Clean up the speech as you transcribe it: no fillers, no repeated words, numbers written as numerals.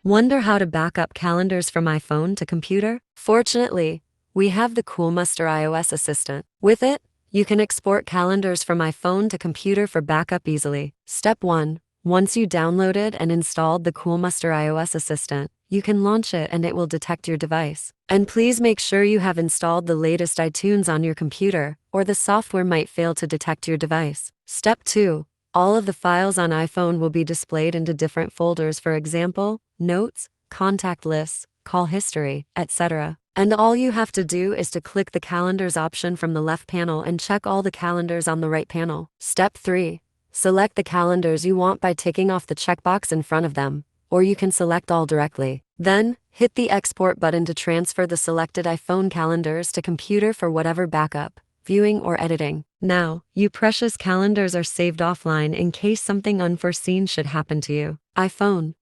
Wonder how to back up calendars from iPhone to computer? Fortunately, we have the Coolmuster iOS assistant. With it, you can export calendars from iPhone to computer for backup easily. Step 1. Once you downloaded and installed the Coolmuster iOS assistant, you can launch it and it will detect your device. And please make sure you have installed the latest iTunes on your computer, or the software might fail to detect your device. Step 2. All of the files on iPhone will be displayed into different folders, for example, notes, contact lists, call history, etc. And all you have to do is to click the calendars option from the left panel and check all the calendars on the right panel. Step 3. Select the calendars you want by ticking off the checkbox in front of them, or you can select all directly. Then, hit the export button to transfer the selected iPhone calendars to computer for whatever backup, viewing, or editing. Now, you precious calendars are saved offline in case something unforeseen should happen to you. iPhone.